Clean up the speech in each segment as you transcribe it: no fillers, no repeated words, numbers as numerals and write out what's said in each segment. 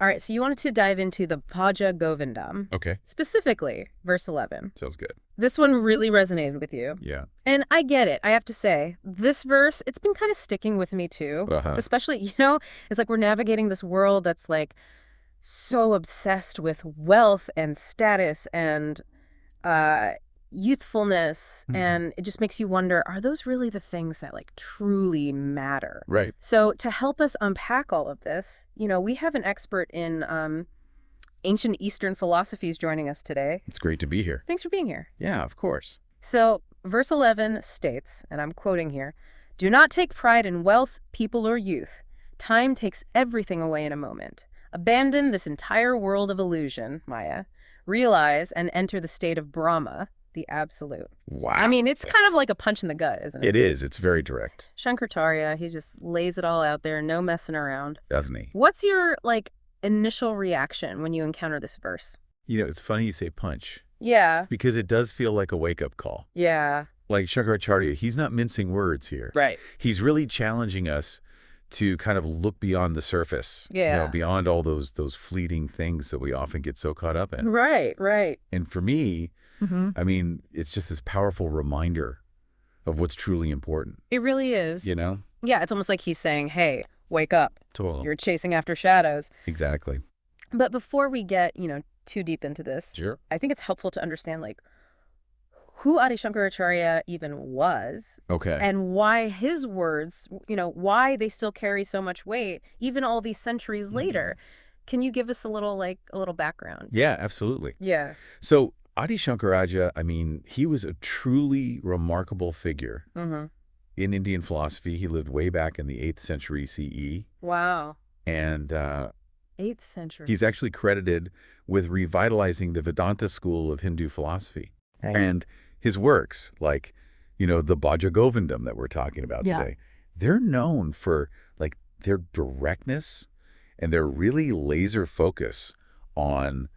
All right, so you wanted to dive into the Bhaja Govindam. Okay. Specifically, verse 11. Sounds good. This one really resonated with you. Yeah. And I get it. I have to say, this verse, it's been kind of sticking with me too. Especially, it's like we're navigating this world that's like so obsessed with wealth and status and youthfulness. And it just makes you wonder, are those really the things that like truly matter? Right. So to help us unpack all of this, we have an expert in ancient Eastern philosophies joining us today. It's great to be here. Thanks for being here. Yeah, of course. So verse 11 states, and I'm quoting here, "Do not take pride in wealth, people, or youth. Time takes everything away in a moment. Abandon this entire world of illusion, Maya. Realize and enter the state of Brahma, the absolute." Wow. I mean, it's kind of like a punch in the gut, isn't it? It is. It's very direct. Shankaracharya, he just lays it all out there, no messing around. Doesn't he? What's your, initial reaction when you encounter this verse? It's funny you say punch. Yeah. Because it does feel like a wake-up call. Yeah. Like Shankaracharya, he's not mincing words here. Right. He's really challenging us to kind of look beyond the surface. Yeah. Beyond all those fleeting things that we often get so caught up in. Right, right. And for me, I mean, it's just this powerful reminder of what's truly important. It really is. Yeah, it's almost like he's saying, hey, wake up. Totally. You're chasing after shadows. Exactly. But before we get, too deep into this, Sure. I think it's helpful to understand, who Adi Shankaracharya even was. Okay. And why his words, why they still carry so much weight, even all these centuries later. Can you give us a little background? Yeah, absolutely. Yeah. So Adi Shankaracharya, I mean, he was a truly remarkable figure in Indian philosophy. He lived way back in the 8th century CE. Wow. And 8th century. he's actually credited with revitalizing the Vedanta school of Hindu philosophy. Right. And his works, like, the Bhaja Govindam that we're talking about today, they're known for, their directness and their really laser focus on,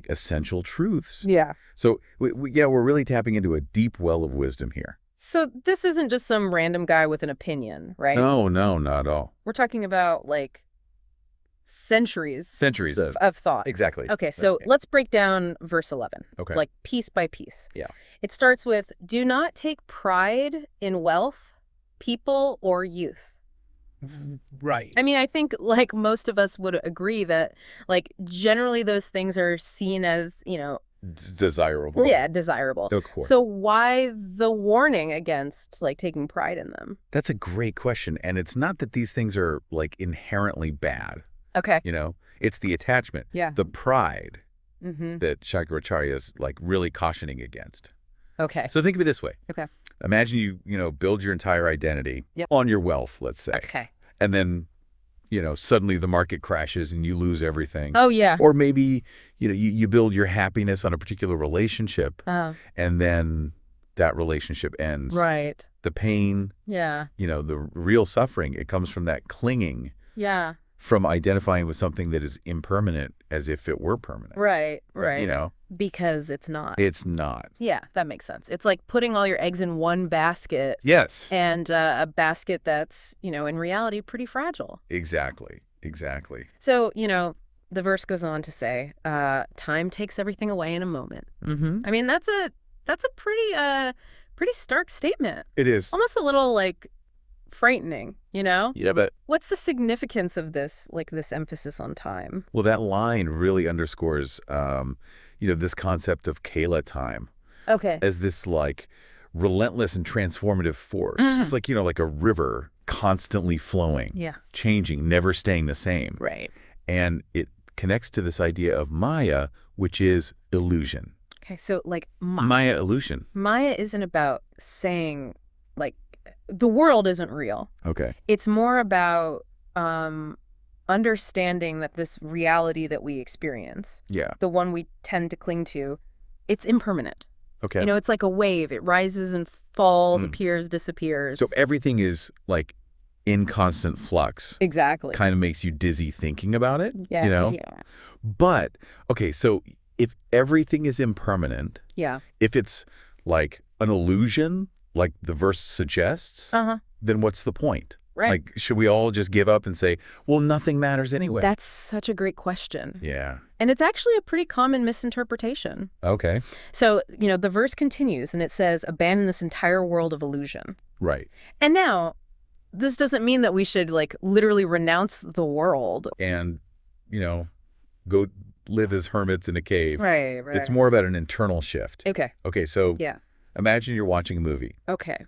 essential truths. Yeah. So, we're really tapping into a deep well of wisdom here. So this isn't just some random guy with an opinion, right? No, not at all. We're talking about, centuries of thought. Exactly. Okay, so let's break down verse 11, Okay. Piece by piece. Yeah. It starts with, "Do not take pride in wealth, people, or youth." Right. I mean, I think, most of us would agree that, generally those things are seen as, Desirable. yeah, desirable. Of course. So why the warning against, taking pride in them? That's a great question. And it's not that these things are, inherently bad. Okay. It's the attachment. Yeah. The pride Mm-hmm. that Shankaracharya is, really cautioning against. Okay. So think of it this way. Okay. Imagine you build your entire identity Yep. on your wealth, let's say. Okay. And then, suddenly the market crashes and you lose everything. Oh, yeah. Or maybe, you build your happiness on a particular relationship and then that relationship ends. Right. The pain, Yeah. the real suffering, it comes from that clinging, Yeah. from identifying with something that is impermanent as if it were permanent. Right. But, Right. Because it's not. it's not. Yeah, that makes sense. It's like putting all your eggs in one basket Yes. and a basket that's, in reality pretty fragile. Exactly. So, the verse goes on to say, time takes everything away in a moment. Mm-hmm. I mean, that's a pretty stark statement. It is. Almost a little frightening, Yeah, but What's the significance of this, this emphasis on time? well, that line really underscores, this concept of Kala time Okay. as this relentless and transformative force. It's like a river constantly flowing, Yeah. changing, never staying the same. Right. And it connects to this idea of Maya, which is illusion. Okay, so Maya illusion. Maya isn't about saying the world isn't real. Okay. It's more about understanding that this reality that we experience, Yeah. the one we tend to cling to, it's impermanent. Okay. It's like a wave. It rises and falls, appears, disappears. So everything is in constant flux. Exactly. Kind of makes you dizzy thinking about it. Yeah. But, okay, so if everything is impermanent, Yeah. if it's an illusion, like the verse suggests, then what's the point? right. Like, should we all just give up and say, well, nothing matters anyway? That's such a great question. Yeah. And it's actually a pretty common misinterpretation. Okay. So, the verse continues and it says, abandon this entire world of illusion. Right. And now, this doesn't mean that we should, like, literally renounce the world. And, go live as hermits in a cave. Right. It's more about an internal shift. Okay. Okay, so Yeah. imagine you're watching a movie. Okay.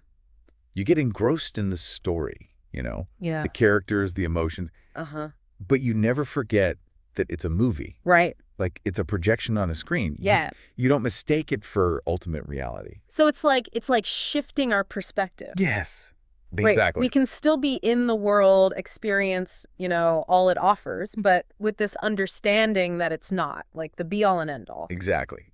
You get engrossed in the story, Yeah. the characters, the emotions, Uh-huh. but you never forget that it's a movie. Right. Like, it's a projection on a screen. Yeah. You don't mistake it for ultimate reality. So it's like shifting our perspective. Yes. Right. Exactly. We can still be in the world, experience, all it offers, but with this understanding that it's not, like, the be-all and end-all. Exactly.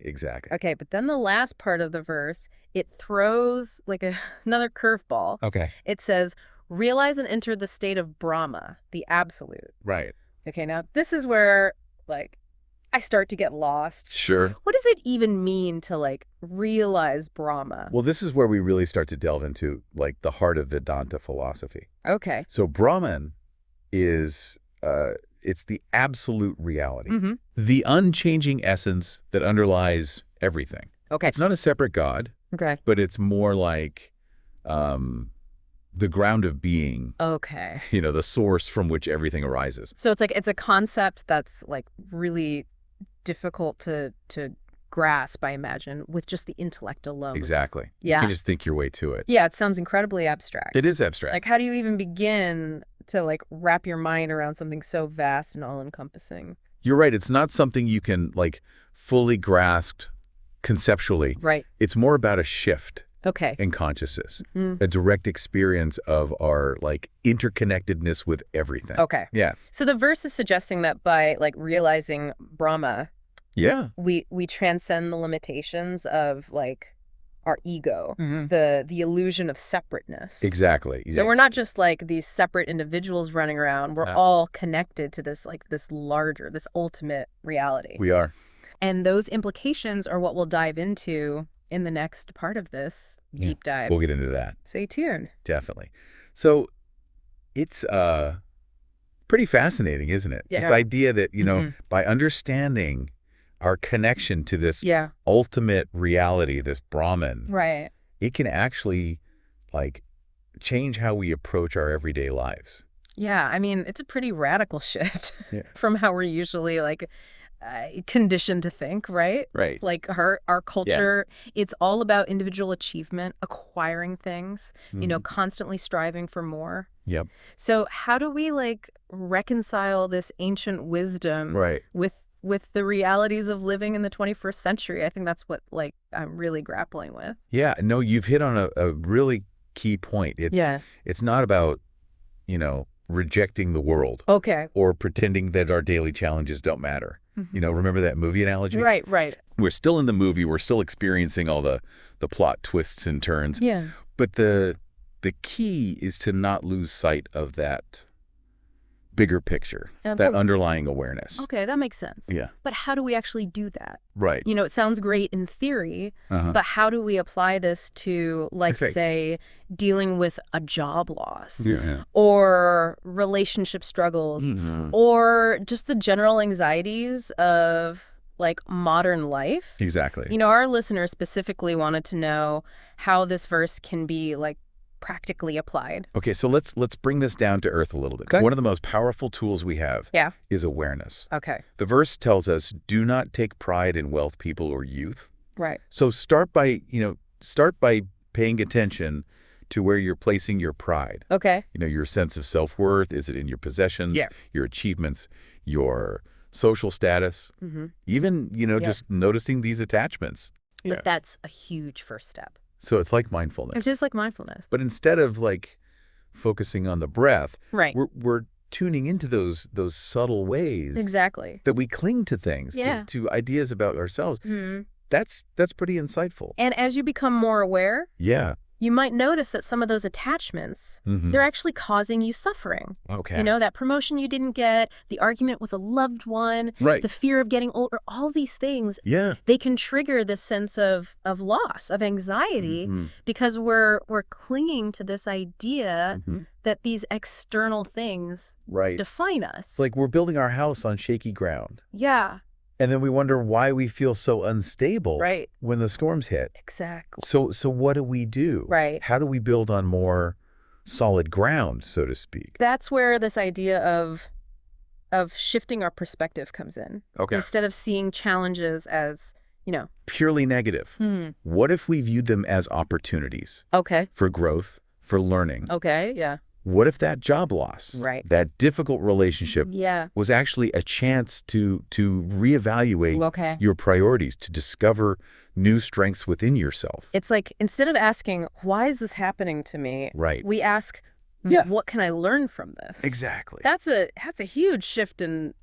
Okay, but then the last part of the verse, it throws, like, another curveball. Okay. It says, realize and enter the state of Brahma, the absolute. Right. Okay, now this is where, like, I start to get lost. Sure. What does it even mean to, like, realize Brahma? Well, this is where we really start to delve into, like, the heart of Vedanta philosophy. Okay. So Brahman is, it's the absolute reality, Mm-hmm. the unchanging essence that underlies everything. Okay. It's not a separate God, Okay. but it's more like the ground of being, Okay. the source from which everything arises. So it's like it's a concept that's, like, really difficult to grasp, I imagine, with just the intellect alone. Exactly. Yeah. You can just think your way to it. Yeah, it sounds incredibly abstract. It is abstract. Like, how do you even begin to, like, wrap your mind around something so vast and all-encompassing? You're right. It's not something you can, like, fully grasp conceptually. Right. It's more about a shift Okay. in consciousness, Mm. a direct experience of our, like, interconnectedness with everything. Okay. Yeah. So the verse is suggesting that by, like, realizing Brahma, Yeah. we transcend the limitations of, like, our ego, Mm-hmm. the illusion of separateness. Exactly. So we're not just, like, these separate individuals running around. We're all connected to this, like, this larger, this ultimate reality. We are. And those implications are what we'll dive into in the next part of this deep dive. We'll get into that. Stay tuned. Definitely. So it's pretty fascinating, isn't it? Yeah. This idea that, Mhm. by understanding our connection to this Yeah. ultimate reality, this Brahman, Right. it can actually, like, change how we approach our everyday lives. Yeah. I mean, it's a pretty radical shift Yeah. from how we're usually, like, conditioned to think, right? Right. Like, our culture, it's all about individual achievement, acquiring things, constantly striving for more. Yep. So how do we, like, reconcile this ancient wisdom Right. with the realities of living in the 21st century? I think that's what, like, I'm really grappling with. Yeah. No, you've hit on a really key point. It's not about, rejecting the world Okay. or pretending that our daily challenges don't matter. Remember that movie analogy? Right. We're still in the movie. We're still experiencing all the plot twists and turns. Yeah. But the key is to not lose sight of that bigger picture, that underlying awareness. Okay, that makes sense. Yeah. But how do we actually do that? Right. It sounds great in theory, Uh-huh. but how do we apply this to, like, That's right. say, dealing with a job loss Yeah. or relationship struggles Mhm. or just the general anxieties of, like, modern life? Exactly. Our listeners specifically wanted to know how this verse can be, like, practically applied. Okay, so let's bring this down to earth a little bit. Okay. One of the most powerful tools we have Yeah. is awareness. Okay. The verse tells us, do not take pride in wealth, people, or youth. Right. So start by paying attention to where you're placing your pride. Okay. Your sense of self-worth. Is it in your possessions, Yeah. your achievements, your social status? Mm-hmm. Even, just noticing these attachments. But that's a huge first step. So it's like mindfulness. It's just like mindfulness. But instead of, like, focusing on the breath, Right. we're tuning into those subtle ways Exactly. that we cling to things, Yeah. to ideas about ourselves. Mm-hmm. That's pretty insightful. And as you become more aware, Yeah. you might notice that some of those attachments, Mhm. they're actually causing you suffering. Okay. That promotion you didn't get, the argument with a loved one, Right. the fear of getting older, all these things, Yeah. they can trigger this sense of loss, of anxiety, Mhm. because we're clinging to this idea Mhm. that these external things define us. Like we're building our house on shaky ground. Yeah. And then we wonder why we feel so unstable when the storms hit. Exactly. So what do we do? Right. How do we build on more solid ground, so to speak? That's where this idea of shifting our perspective comes in. Okay. Instead of seeing challenges as, purely negative. What if we viewed them as opportunities? Okay. For growth, for learning. Okay, yeah. What if that job loss, that difficult relationship, was actually a chance to reevaluate your priorities, to discover new strengths within yourself? It's like, instead of asking, why is this happening to me? We ask, what can I learn from this? Exactly. That's a huge shift in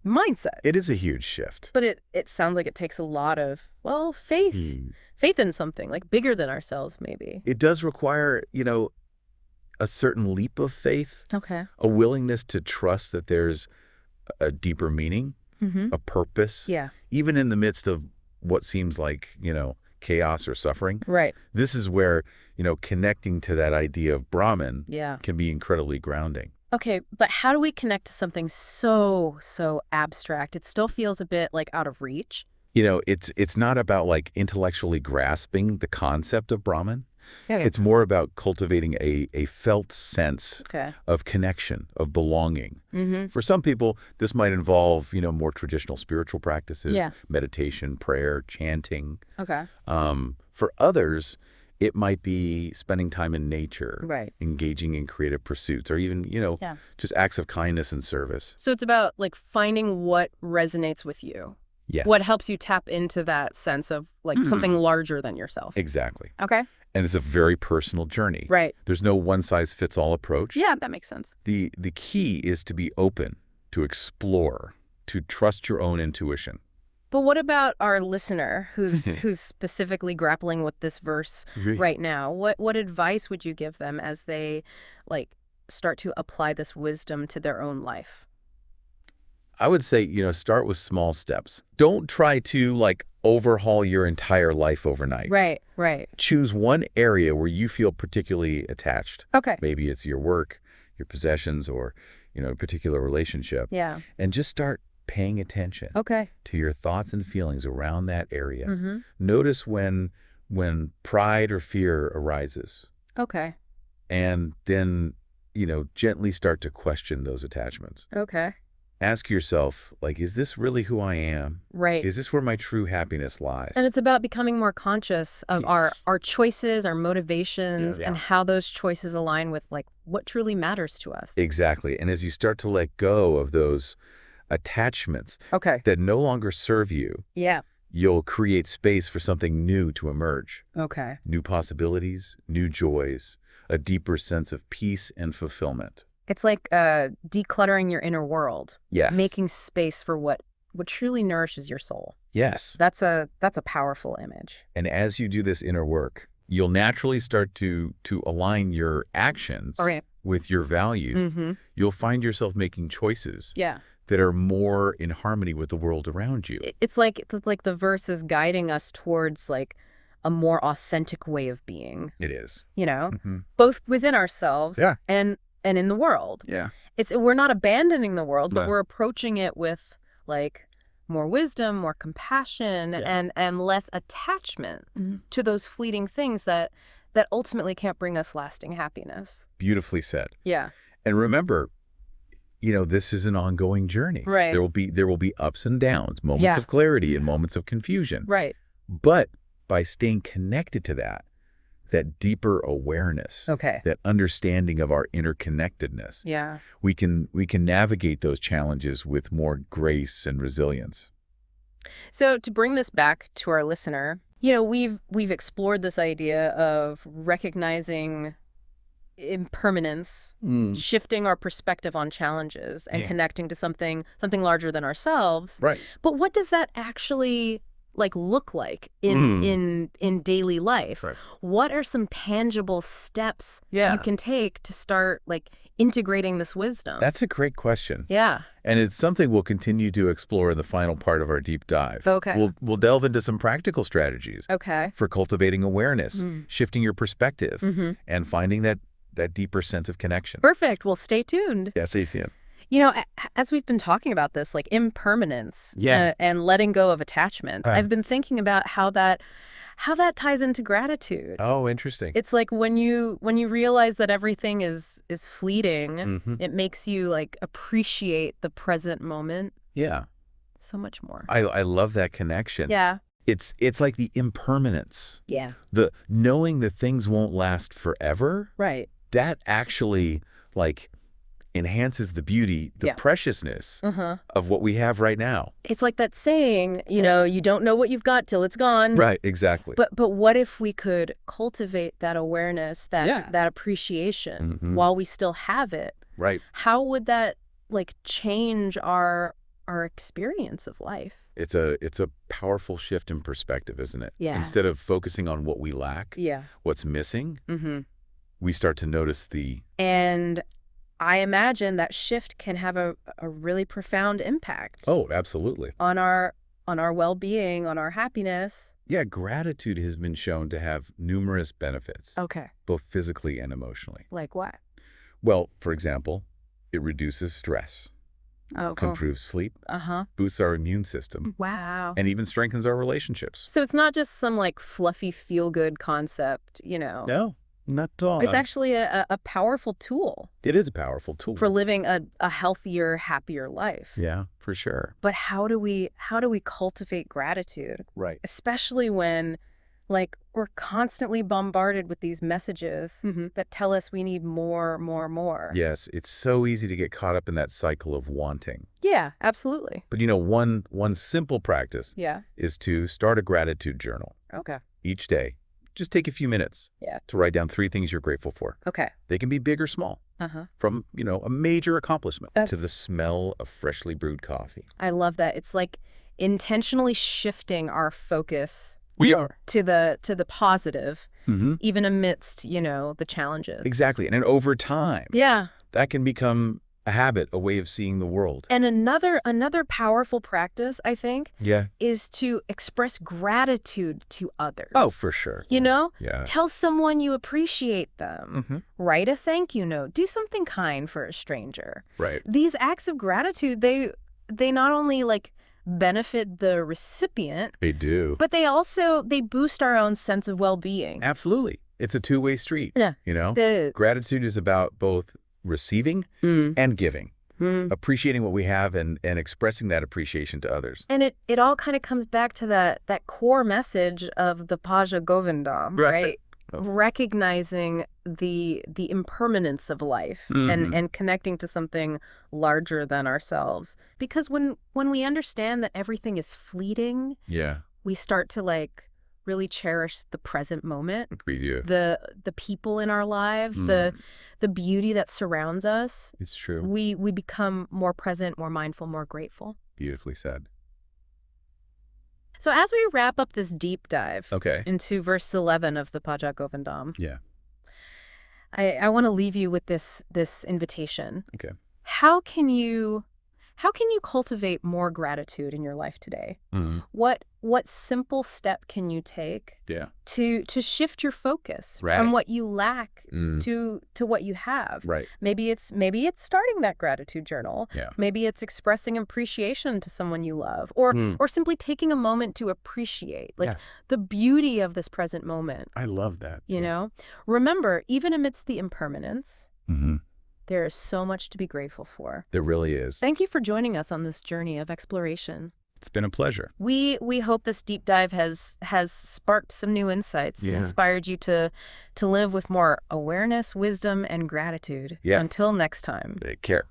mindset. It is a huge shift. But it sounds like it takes a lot of, faith. Faith in something, like bigger than ourselves, maybe. It does require, a certain leap of faith. Okay. A willingness to trust that there's a deeper meaning, a purpose. Yeah. Even in the midst of what seems like, chaos or suffering. Right. This is where, connecting to that idea of Brahman can be incredibly grounding. Okay, but how do we connect to something so abstract? It still feels a bit like out of reach. It's not about like intellectually grasping the concept of Brahman. Yeah. It's more about cultivating a felt sense of connection, of belonging. For some people, this might involve, more traditional spiritual practices, meditation, prayer, chanting. Okay. For others, it might be spending time in nature, engaging in creative pursuits, or even, just acts of kindness and service. So it's about like finding what resonates with you. Yes. What helps you tap into that sense of like something larger than yourself. Exactly. Okay. And it's a very personal journey. Right. There's no one-size-fits-all approach. Yeah, that makes sense. The key is to be open, to explore, to trust your own intuition. But what about our listener who's specifically grappling with this verse right now? What advice would you give them as they like start to apply this wisdom to their own life? I would say, start with small steps. Don't try to like overhaul your entire life overnight. Right. Choose one area where you feel particularly attached. Okay. Maybe it's your work, your possessions, or, a particular relationship. Yeah. And just start paying attention to your thoughts and feelings around that area. Notice when pride or fear arises. Okay. And then, gently start to question those attachments. Okay. Ask yourself, like, is this really who I am? Right. Is this where my true happiness lies? And it's about becoming more conscious of our choices, our motivations, and how those choices align with like what truly matters to us. Exactly. And as you start to let go of those attachments that no longer serve you, you'll create space for something new to emerge. Okay. New possibilities, new joys, a deeper sense of peace and fulfillment. It's like decluttering your inner world. Yes. Making space for what truly nourishes your soul. Yes. That's a powerful image. And as you do this inner work, you'll naturally start to align your actions with your values. You'll find yourself making choices that are more in harmony with the world around you. It's like the verse is guiding us towards like a more authentic way of being. It is. Both within ourselves and in the world. Yeah. We're not abandoning the world, but we're approaching it with like more wisdom, more compassion, and less attachment to those fleeting things that ultimately can't bring us lasting happiness. Beautifully said. Yeah. And remember, this is an ongoing journey. Right. There will be ups and downs, moments of clarity and moments of confusion. Right. But by staying connected to that deeper awareness, that understanding of our interconnectedness, we can navigate those challenges with more grace and resilience. So to bring this back to our listener, we've explored this idea of recognizing impermanence, shifting our perspective on challenges, and connecting to something larger than ourselves. Right. But what does that actually look like in daily life? Right. What are some tangible steps you can take to start integrating this wisdom? That's a great question. Yeah. And it's something we'll continue to explore in the final part of our deep dive. Okay. We'll delve into some practical strategies for cultivating awareness, shifting your perspective, and finding that that deeper sense of connection. Perfect. Well, stay tuned. Yeah, stay tuned. You know, as we've been talking about this, like impermanence Yeah. and letting go of attachments, Right. I've been thinking about how that ties into gratitude. Oh, interesting. It's like when you realize that everything is fleeting, Mm-hmm. it makes you like appreciate the present moment Yeah. so much more. I love that connection. Yeah. It's like the impermanence, Yeah. the knowing that things won't last forever. Right. That actually like enhances the beauty, the Yeah. preciousness Uh-huh. of what we have right now. It's like that saying, you know, you don't know what you've got till it's gone. Right, exactly. But what if we could cultivate that awareness, Yeah. that appreciation Mhm. while we still have it? Right. How would that like change our experience of life? It's a powerful shift in perspective, isn't it? Yeah. Instead of focusing on what we lack, Yeah. what's missing, Mm-hmm. we start to notice the And I imagine that shift can have a really profound impact Oh, absolutely. on our well-being, on our happiness. Yeah, gratitude has been shown to have numerous benefits, Okay. both physically and emotionally. Like what? Well, for example, it reduces stress, Oh, cool. improves sleep, Uh-huh. boosts our immune system, Wow. and even strengthens our relationships. So it's not just some like fluffy feel-good concept, you know. No, not at all. It's actually a powerful tool It is a powerful tool. for living a healthier, happier life. Yeah, for sure. But how do we cultivate gratitude, Right. especially when like we're constantly bombarded with these messages that tell us we need more, more, more? Yes, it's so easy to get caught up in that cycle of wanting. Yeah, absolutely. But one simple practice Yeah. is to start a gratitude journal Okay. each day. Just take a few minutes Yeah. to write down 3 things you're grateful for. Okay. They can be big or small, Uh-huh. from, a major accomplishment That's- to the smell of freshly brewed coffee. I love that. It's like intentionally shifting our focus We are. to the positive, Mm-hmm. even amidst, the challenges. Exactly. And then over time, Yeah. that can become a habit, a way of seeing the world. And another powerful practice, I think, Yeah. is to express gratitude to others. Oh, for sure. You know? Yeah. Tell someone you appreciate them. Mm-hmm. Write a thank you note. Do something kind for a stranger. Right. These acts of gratitude, they not only like benefit the recipient, They do. but they boost our own sense of well-being. Absolutely. It's a two-way street. Yeah. The- Gratitude is about both receiving and giving, appreciating what we have and expressing that appreciation to others. And it all kind of comes back to that core message of the Bhaja Govindam, right? Oh. Recognizing the impermanence of life and connecting to something larger than ourselves. Because when we understand that everything is fleeting, Yeah. we start to like really cherish the present moment, We do. the people in our lives, the beauty that surrounds us. It's true. We become more present, more mindful, more grateful. Beautifully said. So as we wrap up this deep dive Okay. into verse 11 of the Bhaja Govindam, Yeah. I want to leave you with this invitation. Okay. How can you cultivate more gratitude in your life today? Mhm. What simple step can you take Yeah. to shift your focus Right. from what you lack Mm. to what you have? Right. Maybe it's starting that gratitude journal. Yeah. Maybe it's expressing appreciation to someone you love, or simply taking a moment to appreciate Yeah. the beauty of this present moment. I love that. You know, remember, even amidst the impermanence, Mm-hmm. there is so much to be grateful for. There really is. Thank you for joining us on this journey of exploration. It's been a pleasure. We hope this deep dive has sparked some new insights, Yeah. inspired you to live with more awareness, wisdom, and gratitude. Yeah. Until next time. Take care.